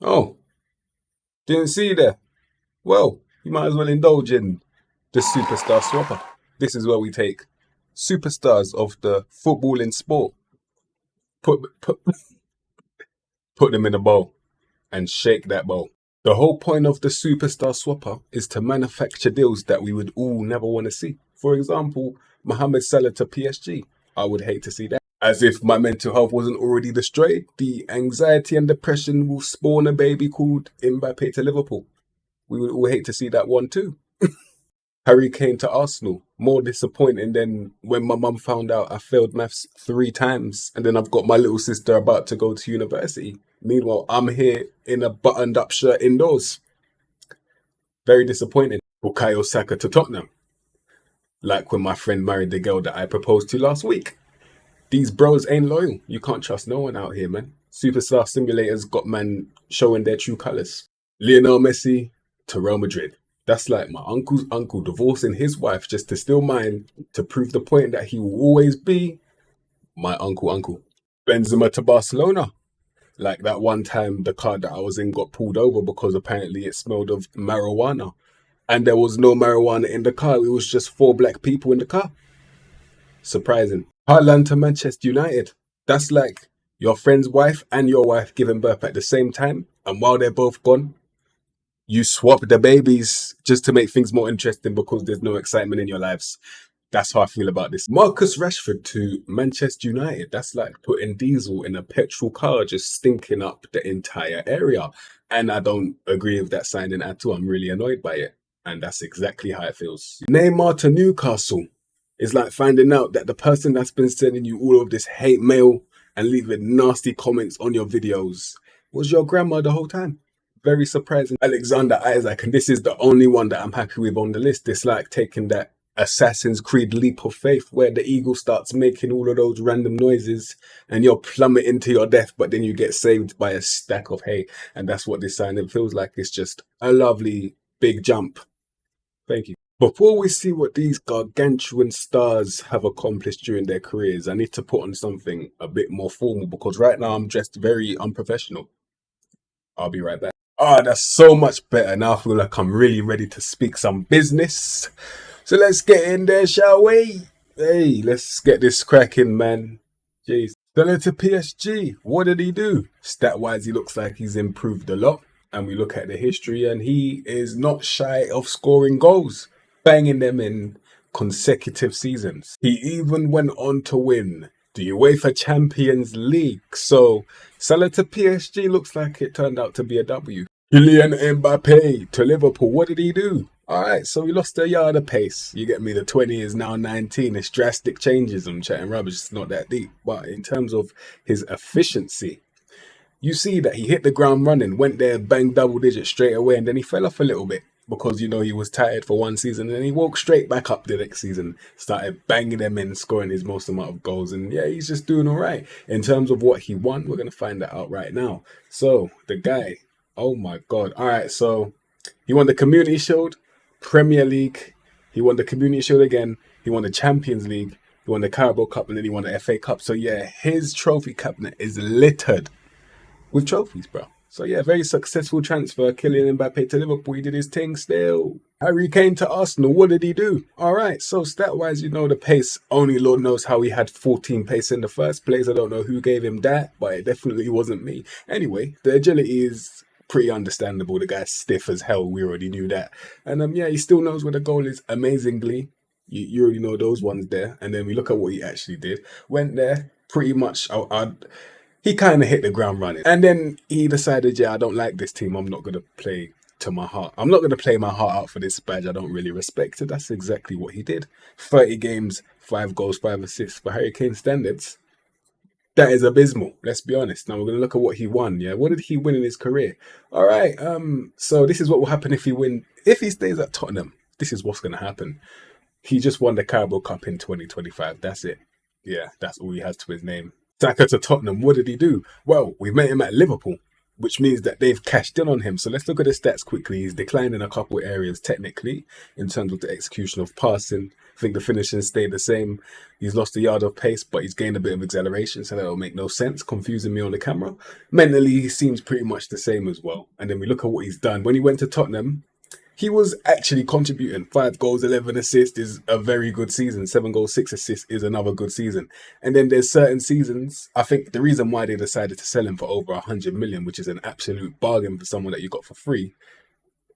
Oh, didn't see you there. Well, you might as well indulge in the Superstar Swapper. This is where we take superstars of the football in sport, put put them in a bowl, and shake that bowl. The whole point of the Superstar Swapper is to manufacture deals that we would all never want to see. For example, Mohamed Salah to PSG. I would hate to see that. As if my mental health wasn't already destroyed, the anxiety and depression will spawn a baby called Mbappe to Liverpool. We would all hate to see that one too. Harry Kane to Arsenal. More disappointing than when my mum found out I failed maths 3 times and then I've got my little sister about to go to university. Meanwhile, I'm here in a buttoned up shirt indoors. Very disappointing. Bukayo Saka to Tottenham. Like when my friend married the girl that I proposed to last week. These bros ain't loyal. You can't trust no one out here, man. Superstar simulators got man showing their true colours. Lionel Messi to Real Madrid. That's like my uncle's uncle divorcing his wife just to steal mine to prove the point that he will always be my uncle. Benzema to Barcelona. Like that one time the car that I was in got pulled over because apparently it smelled of marijuana. And there was no marijuana in the car. It was just 4 black people in the car. Surprising. Haaland to Manchester United. That's like your friend's wife and your wife giving birth at the same time. And while they're both gone, you swap the babies just to make things more interesting because there's no excitement in your lives. That's how I feel about this. Marcus Rashford to Manchester United. That's like putting diesel in a petrol car, just stinking up the entire area. And I don't agree with that signing at all. I'm really annoyed by it. And that's exactly how it feels. Neymar to Newcastle is like finding out that the person that's been sending you all of this hate mail and leaving nasty comments on your videos was your grandma the whole time. Very surprising. Alexander Isaac, and this is the only one that I'm happy with on the list. It's like taking that Assassin's Creed leap of faith where the eagle starts making all of those random noises and you're plummeting to your death, but then you get saved by a stack of hay. And that's what this signing feels like. It's just a lovely big jump. Thank you. Before we see what these gargantuan stars have accomplished during their careers, I need to put on something a bit more formal because right now I'm dressed very unprofessional. I'll be right back. Ah, that's so much better. Now I feel like I'm really ready to speak some business. So let's get in there, shall we? Hey, let's get this cracking, man. Jeez. Selling to PSG. What did he do? Stat wise, he looks like he's improved a lot. And we look at the history, and he is not shy of scoring goals, banging them in consecutive seasons. He even went on to win the UEFA Champions League. So Salah to PSG looks like it turned out to be a W. Kylian Mbappe to Liverpool. What did he do? All right, so he lost a yard of pace. You get me? The 20 is now 19. It's drastic changes. I'm chatting rubbish. It's not that deep. But in terms of his efficiency, you see that he hit the ground running, went there, banged double digits straight away, and then he fell off a little bit because, he was tired for one season. And then he walked straight back up the next season, started banging them in, scoring his most amount of goals. And yeah, he's just doing all right. In terms of what he won, we're going to find that out right now. So the guy, oh my God. All right, so he won the Community Shield, Premier League. He won the Community Shield again. He won the Champions League. He won the Carabao Cup, and then he won the FA Cup. So yeah, his trophy cabinet is littered with trophies, bro. So yeah, very successful transfer. Kylian Mbappe to Liverpool, he did his thing still. Harry Kane to Arsenal, what did he do? All right, so stat-wise, the pace. Only Lord knows how he had 14 pace in the first place. I don't know who gave him that, but it definitely wasn't me. Anyway, the agility is pretty understandable. The guy's stiff as hell. We already knew that. And yeah, he still knows where the goal is amazingly. You already know those ones there. And then we look at what he actually did. Went there pretty much. He kind of hit the ground running. And then he decided, yeah, I don't like this team. I'm not going to play to my heart. I'm not going to play my heart out for this badge I don't really respect. And that's exactly what he did. 30 games, 5 goals, 5 assists. For Harry Kane standards, that is abysmal. Let's be honest. Now we're going to look at what he won. Yeah, what did he win in his career? All right. So this is what will happen if he stays at Tottenham. This is what's going to happen. He just won the Carabao Cup in 2025. That's it. Yeah, that's all he has to his name. Saka to Tottenham, what did he do? Well, we met him at Liverpool. which means that they've cashed in on him. So let's look at the stats quickly. He's declined in a couple of areas technically in terms of the execution of passing. I think the finishing stayed the same. He's lost a yard of pace, but he's gained a bit of acceleration, so that'll make no sense, confusing me on the camera. Mentally, he seems pretty much the same as well. And then we look at what he's done. When he went to Tottenham, he was actually contributing. 5 goals, 11 assists is a very good season. 7 goals, 6 assists is another good season. And then there's certain seasons, I think the reason why they decided to sell him for over 100 million, which is an absolute bargain for someone that you got for free,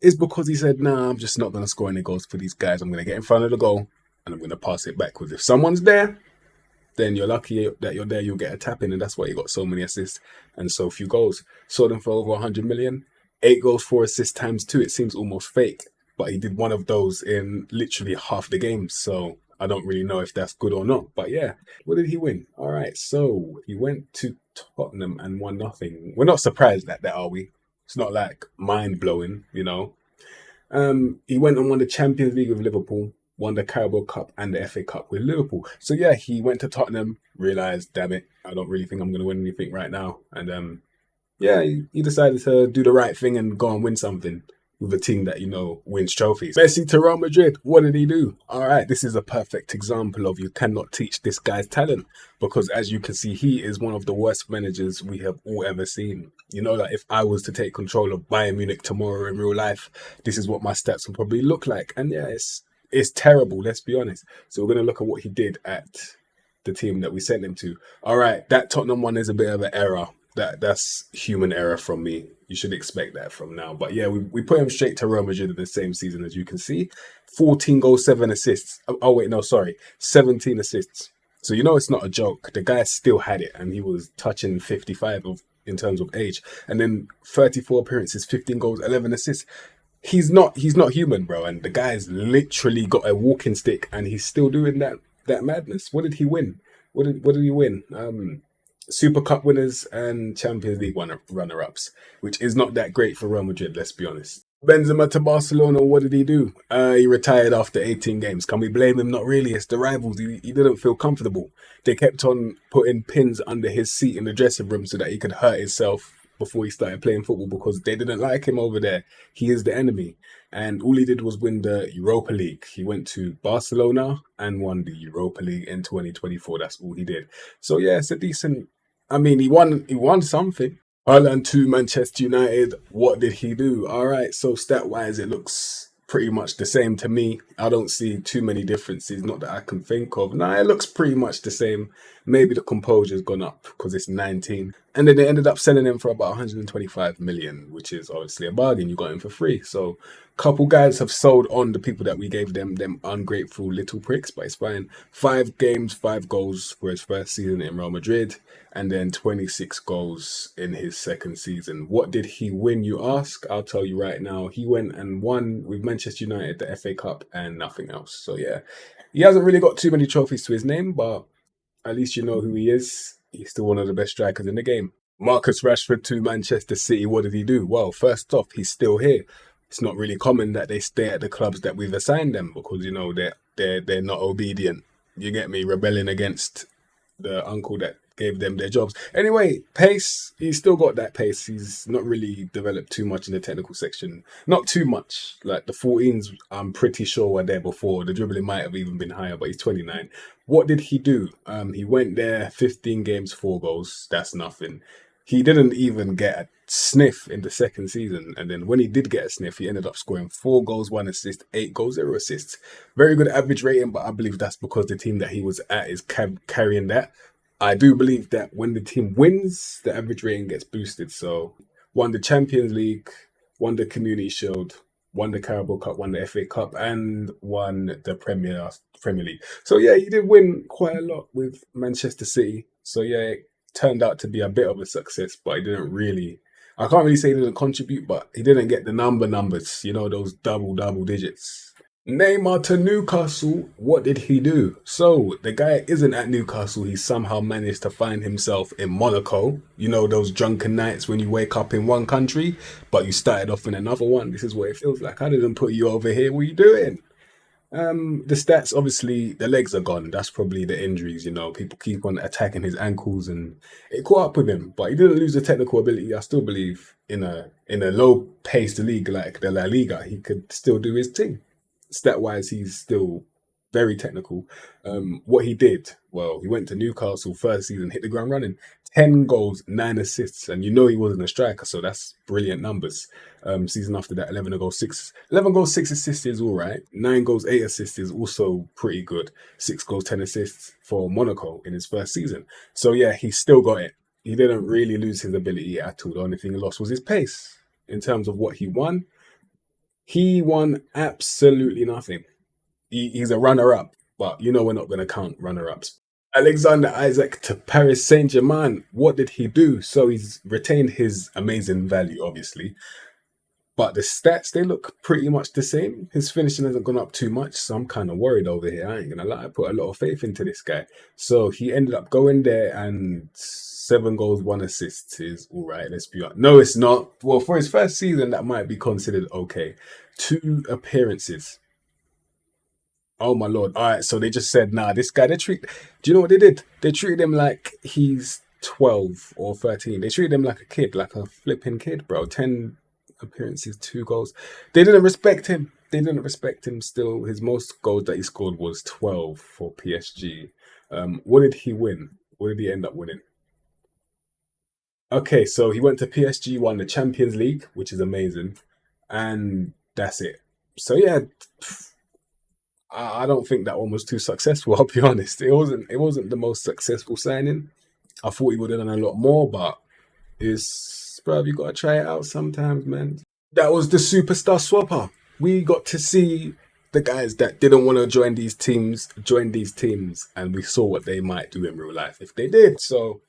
is because he said, nah, I'm just not going to score any goals for these guys. I'm going to get in front of the goal and I'm going to pass it backwards. If someone's there, then you're lucky that you're there, you'll get a tap in. And that's why he got so many assists and so few goals. Sold him for over 100 million. 8 goals, 4 assists times 2. It seems almost fake, but he did one of those in literally half the games. So I don't really know if that's good or not. But yeah, what did he win? All right, so he went to Tottenham and won nothing. We're not surprised at that, are we? It's not like mind-blowing, you know. He went and won the Champions League with Liverpool, won the Carabao Cup and the FA Cup with Liverpool. So yeah, he went to Tottenham, realised, damn it, I don't really think I'm going to win anything right now. And yeah, he decided to do the right thing and go and win something with a team that, you know, wins trophies. Messi to Real Madrid. What did he do? All right, this is a perfect example of you cannot teach this guy's talent, because as you can see, he is one of the worst managers we have all ever seen. You know, like if I was to take control of Bayern Munich tomorrow in real life, this is what my stats would probably look like. And yeah, it's terrible, let's be honest. So we're going to look at what he did at the team that we sent him to. All right, that Tottenham one is a bit of an error. That's human error from me. You should expect that from now. But yeah, we put him straight to Real Madrid in the same season, as you can see. 14 goals, 7 assists. Oh wait, no, sorry. 17 assists. So you know it's not a joke. The guy still had it, and he was touching 55 in terms of age. And then 34 appearances, 15 goals, 11 assists. He's not human, bro. And the guy's literally got a walking stick, and he's still doing that madness. What did he win? What did he win? Super Cup winners and Champions League runner-ups, which is not that great for Real Madrid, let's be honest. Benzema to Barcelona, what did he do? He retired after 18 games. Can we blame him? Not really. It's the rivals. He didn't feel comfortable. They kept on putting pins under his seat in the dressing room so that he could hurt himself before he started playing football, because they didn't like him over there. He is the enemy. And all he did was win the Europa League. He went to Barcelona and won the Europa League in 2024. That's all he did. So yeah, it's a decent... I mean, he won something. Haaland to Manchester United. What did he do? All right, so stat-wise, it looks pretty much the same to me. I don't see too many differences, not that I can think of. Nah, it looks pretty much the same. Maybe the composure's gone up because it's 19. And then they ended up selling him for about 125 million, which is obviously a bargain. You got him for free. So couple guys have sold on the people that we gave them ungrateful little pricks, but it's fine. 5 games, 5 goals for his first season in Real Madrid, and then 26 goals in his second season. What did he win, you ask? I'll tell you right now. He went and won with Manchester United the FA Cup and nothing else. So yeah, he hasn't really got too many trophies to his name, but at least you know who he is. He's still one of the best strikers in the game. Marcus Rashford to Manchester City. What did he do? Well, first off, he's still here. It's not really common that they stay at the clubs that we've assigned them, because, you know, they're not obedient. You get me? Rebelling against the uncle that gave them their jobs. Anyway, pace. He's still got that pace. He's not really developed too much in the technical section. Not too much. Like the 14s, I'm pretty sure were there before. The dribbling might have even been higher, but he's 29. What did he do? He went there, 15 games, 4 goals. That's nothing. He didn't even get a sniff in the second season. And then when he did get a sniff, he ended up scoring 4 goals, 1 assist, 8 goals, 0 assists. Very good average rating, but I believe that's because the team that he was at is carrying that. I do believe that when the team wins, the average rating gets boosted. So won the Champions League, won the Community Shield, won the Carabao Cup, won the FA Cup, and won the Premier League. So yeah, he did win quite a lot with Manchester City. So yeah, it turned out to be a bit of a success, but he didn't really... I can't really say he didn't contribute, but he didn't get the numbers, you know, those double digits. Neymar to Newcastle, what did he do? So, the guy isn't at Newcastle. He somehow managed to find himself in Monaco. You know, those drunken nights when you wake up in one country, but you started off in another one. This is what it feels like. I didn't put you over here. What are you doing? The stats, obviously, the legs are gone. That's probably the injuries. People keep on attacking his ankles, and it caught up with him. But he didn't lose the technical ability. I still believe in a low paced league like the La Liga, he could still do his thing. Stat wise, he's still very technical. What he did, well, he went to Newcastle first season, hit the ground running. 10 goals, 9 assists, and he wasn't a striker, so that's brilliant numbers. Season after that, 11 goals, 6 assists is all right. 9 goals, 8 assists is also pretty good. 6 goals, 10 assists for Monaco in his first season. So yeah, he still got it. He didn't really lose his ability at all. The only thing he lost was his pace. In terms of what he won absolutely nothing. He's a runner-up, but we're not going to count runner-ups. Alexander Isaac to Paris Saint-Germain. What did he do? So he's retained his amazing value, obviously. But the stats, they look pretty much the same. His finishing hasn't gone up too much, so I'm kind of worried over here. I ain't gonna lie, I put a lot of faith into this guy. So he ended up going there, and 7 goals, 1 assist is all right. Let's be honest. No, it's not. Well, for his first season, that might be considered okay. 2 appearances. Oh my lord! All right, so they just said, "Nah, this guy." They treat. Do you know what they did? They treated him like he's 12 or 13. They treated him like a kid, like a flipping kid, bro. 10 appearances, 2 goals. They didn't respect him. They didn't respect him. Still, his most goals that he scored was 12 for PSG. What did he win? What did he end up winning? Okay, so he went to PSG, won the Champions League, which is amazing, and that's it. So yeah, I don't think that one was too successful. I'll be honest. It wasn't. It wasn't the most successful signing. I thought he would have done a lot more, but it's bro. You got to try it out sometimes, man. That was the superstar swapper. We got to see the guys that didn't want to join these teams, and we saw what they might do in real life if they did. So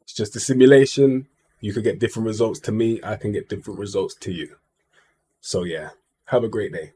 it's just a simulation. You could get different results to me. I can get different results to you. So yeah, have a great day.